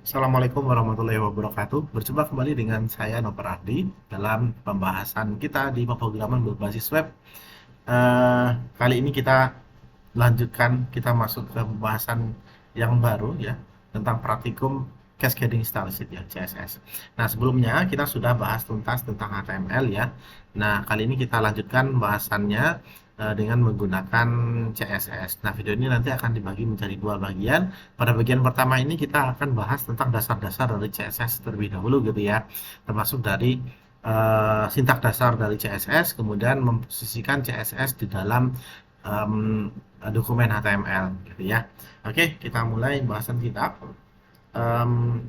Assalamualaikum warahmatullahi wabarakatuh. Berjumpa kembali dengan saya Noper Ardi dalam pembahasan kita di pemrograman berbasis web. Kali ini kita lanjutkan, kita masuk ke pembahasan yang baru ya tentang praktikum Cascading Style Sheet ya CSS. Nah sebelumnya kita sudah bahas tuntas tentang HTML ya. Nah kali ini kita lanjutkan bahasannya dengan menggunakan CSS. Nah video ini nanti akan dibagi menjadi dua bagian. Pada bagian pertama ini kita akan bahas tentang dasar-dasar dari CSS terlebih dahulu gitu ya, termasuk dari sintak dasar dari CSS, kemudian memposisikan CSS di dalam dokumen HTML gitu ya. Oke, kita mulai bahasan kita. Em,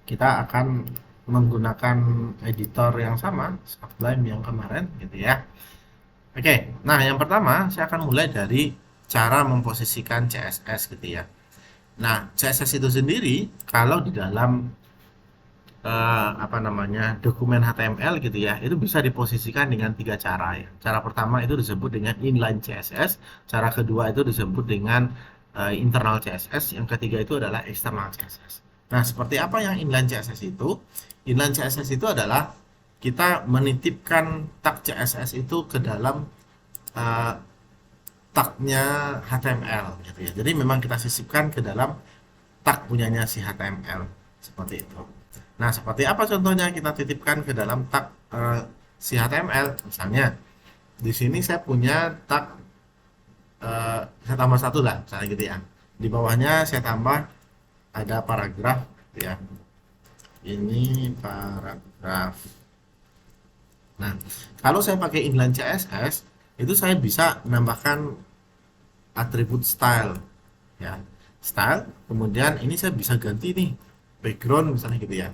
kita akan menggunakan editor yang sama, Sublime yang kemarin gitu ya. Oke, nah yang pertama saya akan mulai dari cara memposisikan CSS gitu ya. Nah, CSS itu sendiri kalau di dalam apa namanya dokumen HTML gitu ya, itu bisa diposisikan dengan tiga cara ya. Cara pertama itu disebut dengan inline CSS, cara kedua itu disebut dengan internal CSS, yang ketiga itu adalah external CSS. Nah, seperti apa yang inline CSS itu? Inline CSS itu adalah kita menitipkan tag CSS itu ke dalam uh, tagnya HTML gitu ya. Jadi memang kita sisipkan ke dalam tag punyanya si HTML seperti itu. Nah, seperti apa contohnya kita titipkan ke dalam tag si HTML? Misalnya di sini saya punya tag saya tambah satu lah, misalnya gitu ya. Di bawahnya saya tambah ada paragraf gitu ya. Ini paragraf. Nah, kalau saya pakai inline CSS, itu saya bisa menambahkan atribut style ya. Style, kemudian ini saya bisa ganti nih background misalnya gitu ya.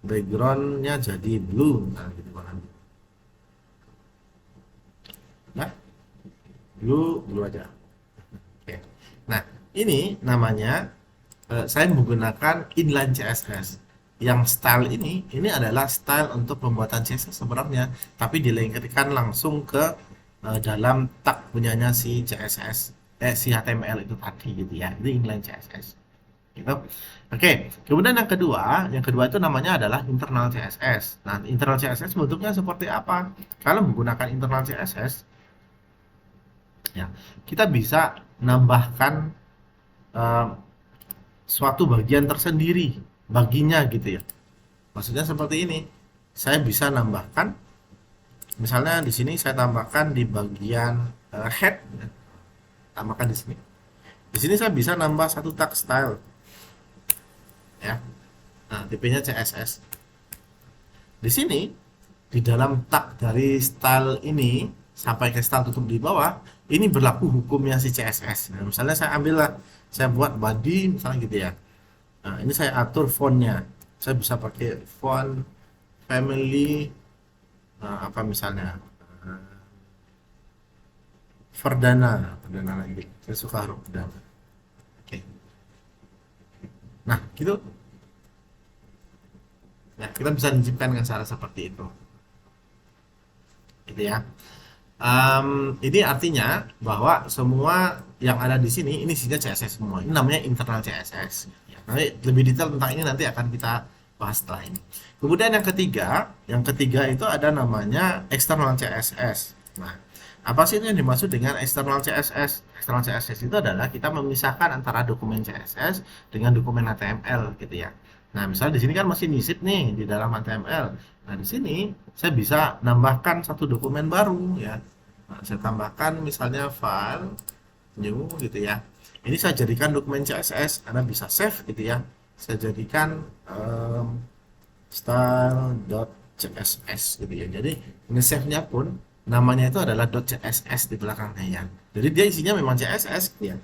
Backgroundnya jadi blue misalnya gitu kan. Nah, blue aja. Oke. Nah, ini namanya saya menggunakan inline CSS. Yang style ini adalah style untuk pembuatan CSS sebenarnya, tapi dilengketkan langsung ke dalam tag punyanya si CSS, si HTML itu tadi gitu ya. Ini inline CSS. Gitu. Oke, kemudian yang kedua itu namanya adalah internal CSS. Nah, internal CSS bentuknya seperti apa? Kalau menggunakan internal CSS, ya, kita bisa nambahkan eh, suatu bagian tersendiri baginya gitu ya. Maksudnya seperti ini. Saya bisa nambahkan, misalnya di sini saya tambahkan di bagian head, ya. Tambahkan di sini. Di sini saya bisa nambah satu tag style, ya. Nah, tipenya CSS. Di sini di dalam tag dari style ini sampai ke style tutup di bawah, ini berlaku hukumnya si CSS. Nah, misalnya saya ambil lah, saya buat body misalnya gitu ya. Nah, ini saya atur fontnya. Saya bisa pakai font family apa misalnya Verdana lagi. Saya suka huruf Verdana. Oke. Nah, gitu. Nah, kita bisa menciptakan dengan cara seperti itu. Gitu ya. Ini artinya bahwa semua yang ada di sini ini isinya CSS semua. Ini namanya internal CSS. Ya, nanti lebih detail tentang ini nanti akan kita bahas setelah ini. Kemudian yang ketiga itu ada namanya external CSS. Nah, apa sih ini yang dimaksud dengan external CSS? External CSS itu adalah kita memisahkan antara dokumen CSS dengan dokumen HTML gitu ya. Nah, misalnya di sini kan masih nyisip nih di dalam HTML. Nah, di sini saya bisa nambahkan satu dokumen baru ya. Nah, saya tambahkan misalnya file new gitu ya. Ini saya jadikan dokumen CSS, Anda bisa save gitu ya. Saya jadikan style.css gitu ya. Jadi nge-save-nya pun namanya itu adalah .css di belakangnya ya. Jadi dia isinya memang CSS gitu ya.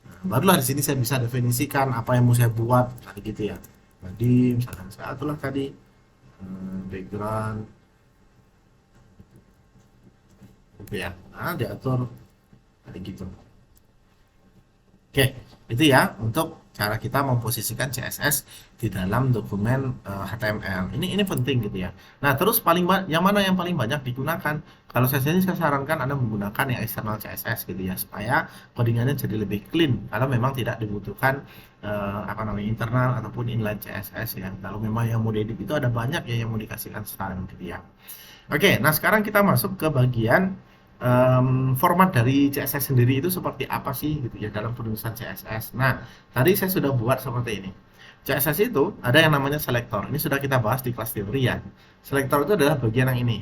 Nah, barulah di sini saya bisa definisikan apa yang mau saya buat kayak gitu ya. Jadi misalkan saya aturlah tadi background gitu ya. Nah, diatur kayak gitu. Oke, itu ya untuk cara kita memposisikan CSS di dalam dokumen HTML. Ini penting gitu ya. Nah, terus yang mana yang paling banyak digunakan? Kalau saya sendiri saya sarankan Anda menggunakan yang eksternal CSS gitu ya, supaya codingannya jadi lebih clean. Kalau memang tidak dibutuhkan apa namanya internal ataupun inline CSS ya. Kalau memang yang mau diedit itu ada banyak ya yang mau dikasihkan style gitu ya. Oke, nah sekarang kita masuk ke bagian format dari CSS sendiri itu seperti apa sih gitu ya dalam penulisan CSS. Nah, tadi saya sudah buat seperti ini. CSS itu ada yang namanya selektor. Ini sudah kita bahas di kelas teori ya. Selektor itu adalah bagian yang ini.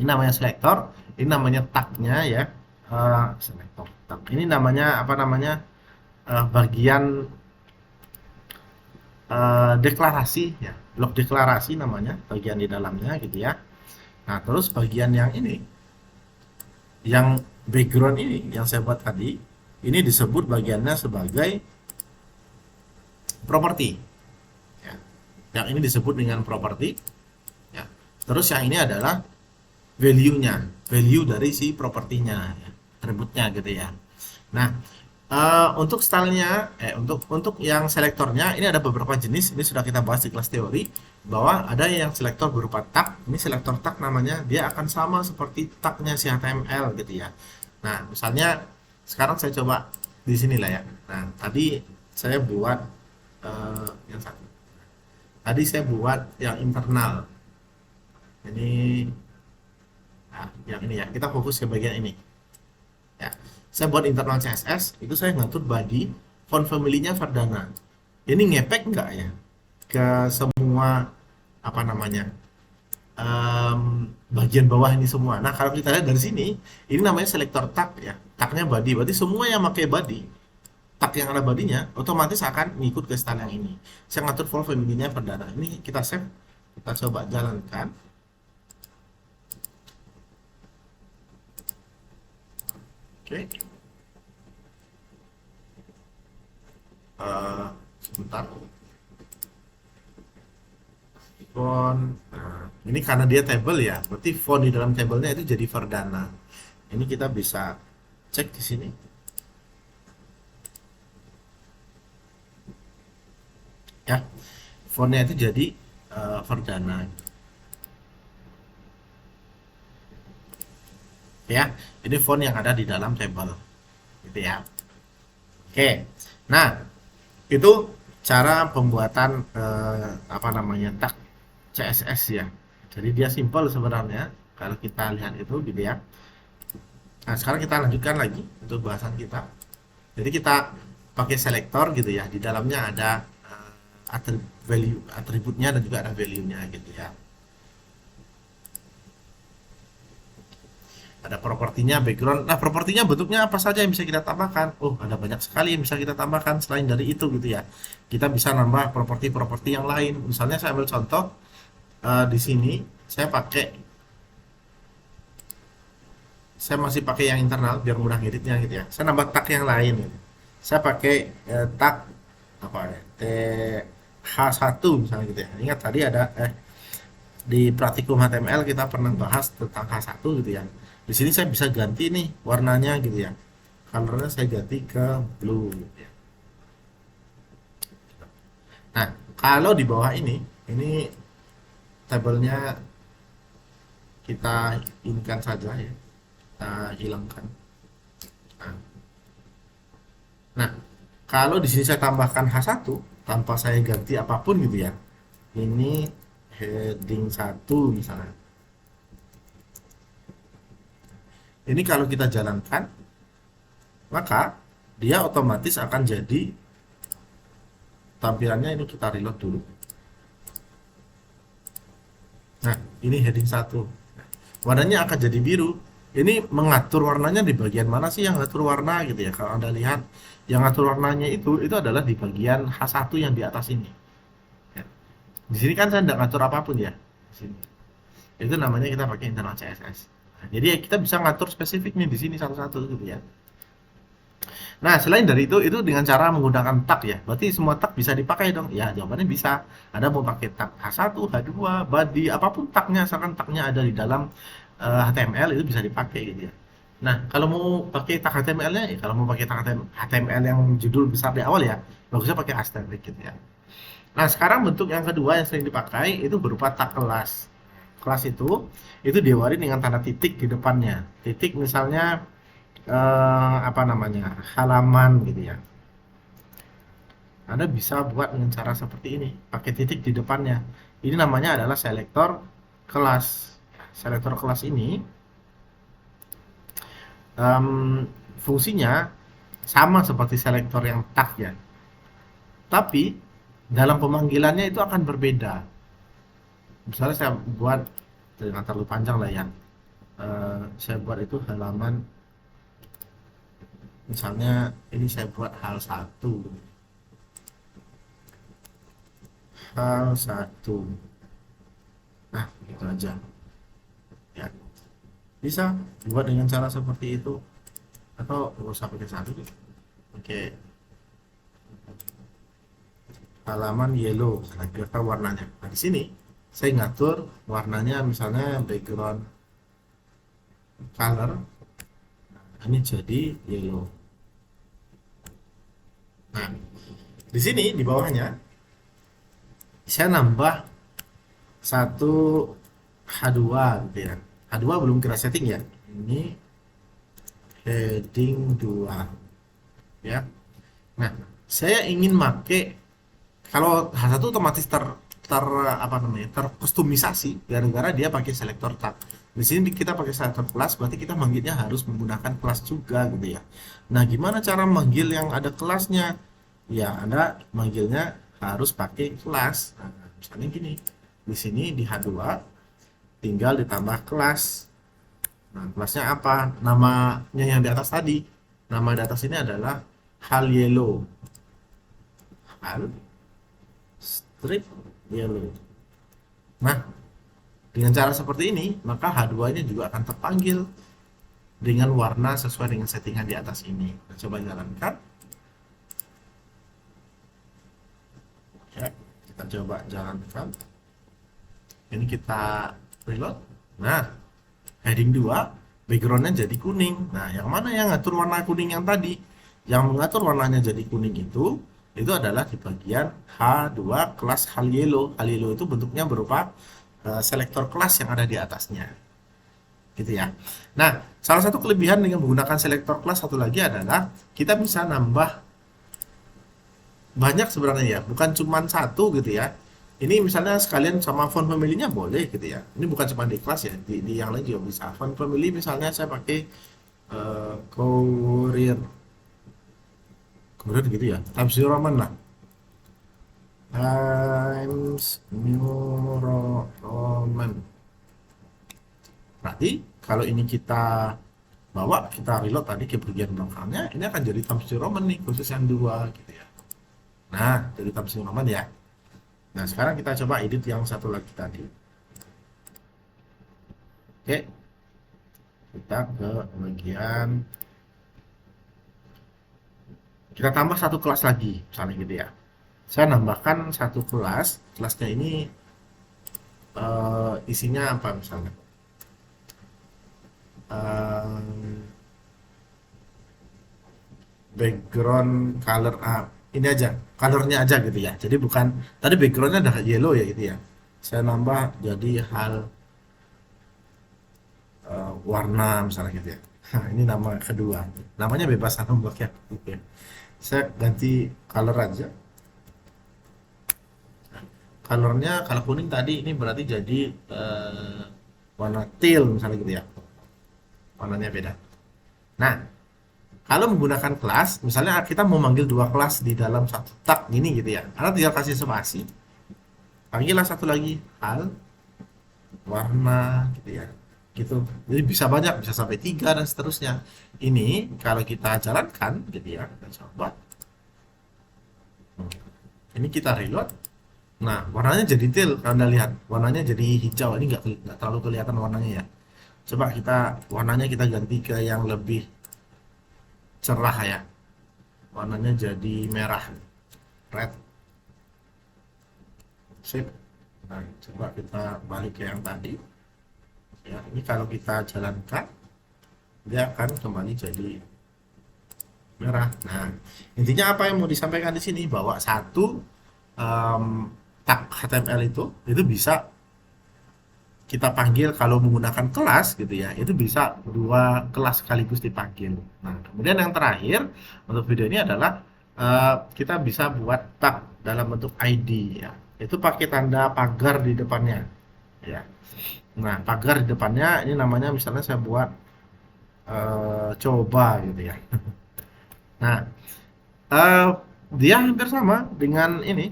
Ini namanya selektor. Ini namanya tagnya ya. Selektor. Tag. Ini namanya apa namanya bagian deklarasi ya. Blok deklarasi namanya bagian di dalamnya gitu ya. Nah, terus bagian yang ini, yang background ini, yang saya buat tadi, ini disebut bagiannya sebagai properti. Ya. Yang ini disebut dengan properti. Ya. Terus yang ini adalah value-nya, value dari si propertinya, ya. Atributnya gitu ya. Nah, untuk stylenya, untuk yang selektornya ini ada beberapa jenis. Ini sudah kita bahas di kelas teori bahwa ada yang selektor berupa tag. Ini selektor tag namanya, dia akan sama seperti tagnya si HTML gitu ya. Nah, misalnya sekarang saya coba di sini lah ya. Nah, tadi saya buat yang satu. Tadi saya buat yang internal. Ini, nah, yang ini ya. Kita fokus ke bagian ini. Ya, saya buat internal CSS itu saya ngatur body font family-nya Verdana. Ini ngepek enggak ya ke semua apa namanya bagian bawah ini semua. Nah, kalau kita lihat dari sini, ini namanya selektor tag ya, tagnya body. Berarti semua yang pakai body, tag yang ada bodinya otomatis akan ngikut ke style yang ini. Saya ngatur font family-nya Verdana. Ini kita save, kita coba jalankan. Oke. Sebentar. Font. Nah, ini karena dia table ya, berarti font di dalam tabelnya itu jadi Verdana. Ini kita bisa cek di sini. Ya, fontnya itu jadi Verdana. Ya, ini font yang ada di dalam table, gitu ya. Oke, nah itu cara pembuatan apa namanya tag CSS ya. Jadi dia simple sebenarnya kalau kita lihat itu gitu ya. Nah, sekarang kita lanjutkan lagi untuk bahasan kita. Jadi kita pakai selektor gitu ya. Di dalamnya ada atributnya dan juga ada value-nya gitu ya. Ada propertinya, background. Nah, propertinya bentuknya apa saja yang bisa kita tambahkan? Oh, ada banyak sekali yang bisa kita tambahkan selain dari itu gitu ya. Kita bisa nambah properti-properti yang lain. Misalnya saya ambil contoh di sini saya masih pakai yang internal biar mudah ngeditnya gitu ya. Saya nambah tag yang lain gitu. Saya pakai tag apa ya? H1 misalnya gitu ya. Ingat tadi ada di praktikum HTML kita pernah bahas tentang H1 gitu ya. Di sini saya bisa ganti nih warnanya gitu ya. Colornya saya ganti ke blue gitu ya. Nah, kalau di bawah ini tabelnya kita inikan saja ya. Kita hilangkan. Nah, kalau di sini saya tambahkan H1 tanpa saya ganti apapun gitu ya. Ini heading 1 misalnya. Ini kalau kita jalankan, maka dia otomatis akan jadi tampilannya. Ini kita reload dulu. Nah, ini heading 1. Warnanya akan jadi biru. Ini mengatur warnanya di bagian mana sih yang ngatur warna gitu ya. Kalau Anda lihat yang ngatur warnanya itu adalah di bagian H1 yang di atas ini. Ya. Di sini kan saya tidak ngatur apapun ya. Di sini. Itu namanya kita pakai internal CSS. Nah, jadi kita bisa ngatur spesifik nih di sini satu-satu gitu ya. Nah, selain dari itu dengan cara menggunakan tag ya. Berarti semua tag bisa dipakai dong. Ya, jawabannya bisa. Ada mau pakai tag H1, H2, body, apapun tagnya, asalkan tagnya ada di dalam HTML itu bisa dipakai gitu ya. Nah, kalau mau pakai tag HTML-nya, ya kalau mau pakai tag HTML yang judul besar di awal ya, bagusnya pakai asterisk gitu ya. Nah, sekarang bentuk yang kedua yang sering dipakai itu berupa tag kelas. Kelas itu diawali dengan tanda titik di depannya. Titik misalnya apa namanya? Halaman gitu ya. Anda bisa buat dengan cara seperti ini, pakai titik di depannya. Ini namanya adalah selektor kelas. Selektor kelas ini fungsinya sama seperti selektor yang tag ya. Tapi dalam pemanggilannya itu akan berbeda. Misalnya saya buat dengan terlalu panjang lah ya. Saya buat itu halaman, misalnya ini saya buat hal satu, hal satu. Nah, gitu aja. Ya, bisa buat dengan cara seperti itu, atau nggak usah pakai satu deh. Oke, halaman yellow, saya biar tahu warnanya. Nah, di sini saya ngatur warnanya, misalnya background color. Nah, ini jadi yellow. Nah, di sini di bawahnya saya nambah satu H2 gitu ya. H2 belum kita setting ya. Ini heading 2 ya. Nah, saya ingin make, kalau H1 otomatis ter apa namanya? Terkustomisasi gara-gara dia pakai selektor tag. Di sini kita pakai selektor kelas, berarti kita manggilnya harus menggunakan kelas juga gitu ya. Nah, gimana cara manggil yang ada kelasnya? Ya, Anda manggilnya harus pakai kelas. Nah, misalnya gini. Di sini di H2 tinggal ditambah kelas. Nah, kelasnya apa? Namanya yang di atas tadi. Nama di atas ini adalah hal yellow. Hal strip yellow. Nah, dengan cara seperti ini, maka H2-nya juga akan terpanggil dengan warna sesuai dengan settingan di atas ini. Kita coba jalankan. Ya, kita coba jalankan. Ini kita reload. Nah, heading 2 backgroundnya jadi kuning. Nah, yang mana yang ngatur warna kuning yang tadi? Yang mengatur warnanya jadi kuning itu adalah di bagian H2 kelas hal yellow. Hal yellow itu bentuknya berupa selektor kelas yang ada di atasnya. Gitu ya. Nah, salah satu kelebihan dengan menggunakan selektor kelas satu lagi adalah kita bisa nambah banyak sebenarnya ya, bukan cuma satu gitu ya. Ini misalnya sekalian sama font family-nya boleh gitu ya. Ini bukan cuma di kelas ya, di yang lain juga bisa. Font family misalnya saya pakai Courier, Courier gitu ya, Times New Roman lah. Times New Roman. Berarti kalau ini kita bawa, kita reload tadi ke bagian belakangnya, ini akan jadi Times New Roman nih, khusus yang dua gitu ya. Nah, jadi Times New Roman ya. Nah, sekarang kita coba edit yang satu lagi tadi. Oke, kita ke bagian, kita tambah satu kelas lagi, misalnya gitu ya. Saya nambahkan satu kelas, kelasnya ini isinya apa misalnya? Eh, background color, ini aja, colornya aja gitu ya. Jadi bukan, tadi backgroundnya ada yellow ya gitu ya. Saya nambah jadi hal warna misalnya gitu ya. Nah, ini nama kedua. Namanya bebas nambah ya. Oke. Saya ganti color aja. Colornya kalau kuning tadi, ini berarti jadi warna teal misalnya gitu ya. Warnanya beda. Nah, kalau menggunakan kelas, misalnya kita mau manggil dua kelas di dalam satu tag ini gitu ya. Karena tinggal kasih spasi, panggillah satu lagi hal warna gitu ya. Gitu. Jadi bisa banyak, bisa sampai tiga dan seterusnya. Ini kalau kita jalankan gitu ya, kita coba. Ini kita reload. Nah, warnanya jadi teal. Kalau Anda lihat, warnanya jadi hijau. Ini nggak terlalu kelihatan warnanya ya. Coba kita warnanya kita ganti ke yang lebih cerah ya. Warnanya jadi merah, red. Sip. Nah, coba kita balik ke yang tadi. Ya, ini kalau kita jalankan, dia akan kembali jadi merah. Nah, intinya apa yang mau disampaikan di sini bahwa satu em, tag HTML itu bisa kita panggil kalau menggunakan kelas gitu ya, itu bisa dua kelas sekaligus dipanggil. Nah, kemudian yang terakhir untuk video ini adalah kita bisa buat tag dalam bentuk ID ya. Itu pakai tanda pagar di depannya ya. Nah, pagar di depannya ini namanya misalnya saya buat coba gitu ya. Nah, eh, dia hampir sama dengan ini.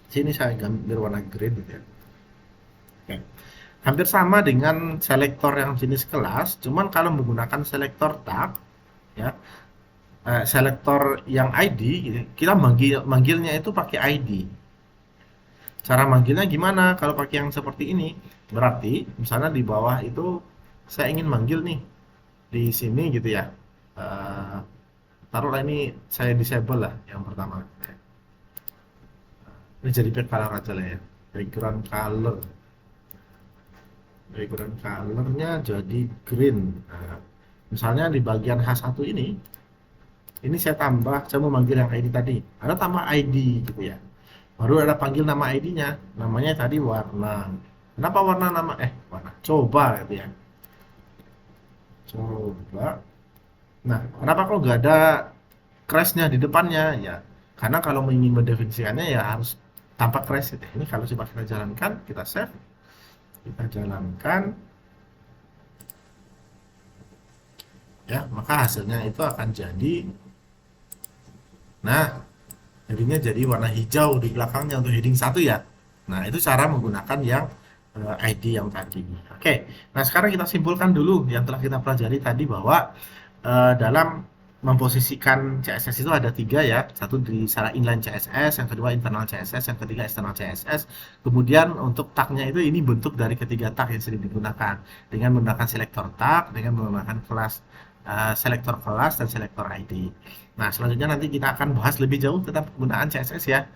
Sini saya gambar warna green gitu ya. Oke. Hampir sama dengan selektor yang jenis kelas, cuman kalau menggunakan selektor tag, ya, selektor yang ID, gitu, kita manggilnya itu pakai ID. Cara manggilnya gimana? Kalau pakai yang seperti ini, berarti misalnya di bawah itu saya ingin manggil nih di sini gitu ya. Eh, taruhlah ini saya disable lah yang pertama. Ini jadi color aja lah ya. Background color. Background colornya jadi green. Nah, misalnya di bagian H1 ini saya tambah, saya mau manggil yang ID tadi. Ada tambah ID gitu ya. Baru ada panggil nama ID-nya. Namanya tadi warna. Kenapa warna nama? Warna. Coba gitu ya. Coba. Nah, kenapa kok nggak ada crash-nya di depannya? Ya, karena kalau ingin mendefinisikannya ya harus tanpa crash gitu. Ini kalau coba kita jalankan, kita save, kita jalankan, ya, maka hasilnya itu akan jadi, nah, headingnya jadi warna hijau di belakangnya untuk heading satu ya. Nah, itu cara menggunakan yang ID yang tadi. Oke, nah sekarang kita simpulkan dulu yang telah kita pelajari tadi bahwa dalam memposisikan CSS itu ada tiga ya. Satu di secara inline CSS, yang kedua internal CSS, yang ketiga external CSS. Kemudian untuk tagnya itu ini bentuk dari ketiga tag yang sering digunakan dengan menggunakan selektor tag, dengan menggunakan kelas selektor kelas dan selektor ID. Nah, selanjutnya nanti kita akan bahas lebih jauh tentang penggunaan CSS ya.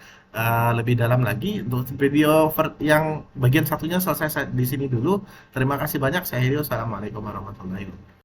Lebih dalam lagi untuk video yang bagian satunya selesai di sini dulu. Terima kasih banyak. Saya Hiro. Assalamualaikum warahmatullahi wabarakatuh.